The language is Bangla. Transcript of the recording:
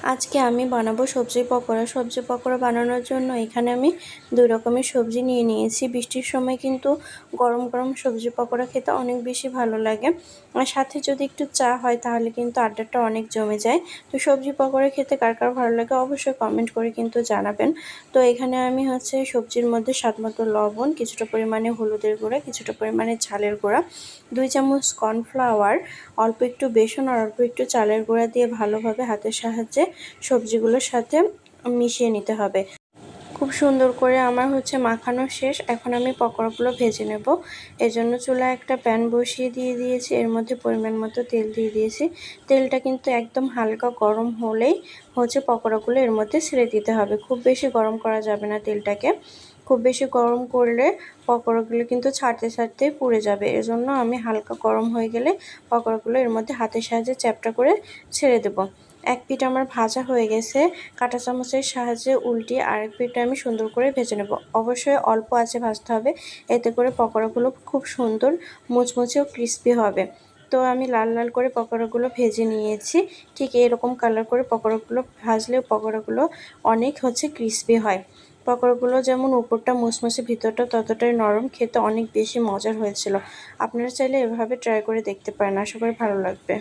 আজকে আমি বানাবো সবজি পকোড়া। সবজি পকোড়া বানানোর জন্য এখানে আমি 2 রকমের সবজি নিয়ে নিয়েছি। বৃষ্টির সময় কিন্তু গরম গরম সবজি পকোড়া খেতে অনেক বেশি ভালো লাগে। আর সাথে যদি একটু চা হয় তাহলে কিন্তু আড্ডাটা অনেক জমে যায়। তো সবজি পকোড়া খেতে কার কার ভালো লাগে অবশ্যই কমেন্ট করে কিন্তু জানাবেন। তো এখানে আমি সবজির মধ্যে স্বাদমতো লবণ, কিছুটা পরিমাণে হলুদের গুঁড়া, কিছুটা পরিমাণে ঝালের গুঁড়া, 2 চামচ কর্নফ্লাওয়ার, অল্প একটু বেসন আর অল্প একটু চালের গুঁড়া দিয়ে ভালোভাবে হাতের সাহায্যে সবজিগুলোর সাথে মিশিয়ে নিতে হবে। খুব সুন্দর করে আমার মাখানো শেষ। এখন আমি পকোড়াগুলো ভেজে নেব। এজন্য চুলায় একটা প্যান বসিয়ে দিয়েছি। এর মধ্যে পরিমাণ মতো তেল দিয়ে দিয়েছি। তেলটা কিন্তু একদম হালকা গরম হলেই পকোড়াগুলো এর মধ্যে ছেড়ে দিতে হবে। খুব বেশি গরম করা যাবে না তেলটাকে। খুব বেশি গরম করলে পকোড়াগুলো কিন্তু ছাড়তেই পুড়ে যাবে। এজন্য আমি হালকা গরম হয়ে গেলে পকোড়াগুলো এর মধ্যে হাতের সাহায্যে চ্যাপটা করে ছেড়ে দেব। এক পিঠ আমার ভাজা হয়ে গেছে। কাঁটা চামচের সাহায্যে উল্টিয়ে আরেক পিঠটা আমি সুন্দর করে ভেজে নেব। অবশ্যই অল্প আঁচে ভাজতে হবে, এতে করে পকোড়াগুলো খুব সুন্দর মুচমুচে ও ক্রিস্পি হবে। তো আমি লাল লাল করে পকোড়াগুলো ভেজে নিয়েছি। ঠিক এরকম কালার করে পকোড়াগুলো ভাজলে পকোড়াগুলো অনেক ক্রিস্পি হয়। পকোড়াগুলো যেমন উপরটা মুচমুচে ভিতরটা ততটাই নরম, খেতে অনেক বেশি মজার হয়েছিল। আপনারা চাইলে এভাবে ট্রাই করে দেখতে পারেন, আশা করি ভালো লাগবে।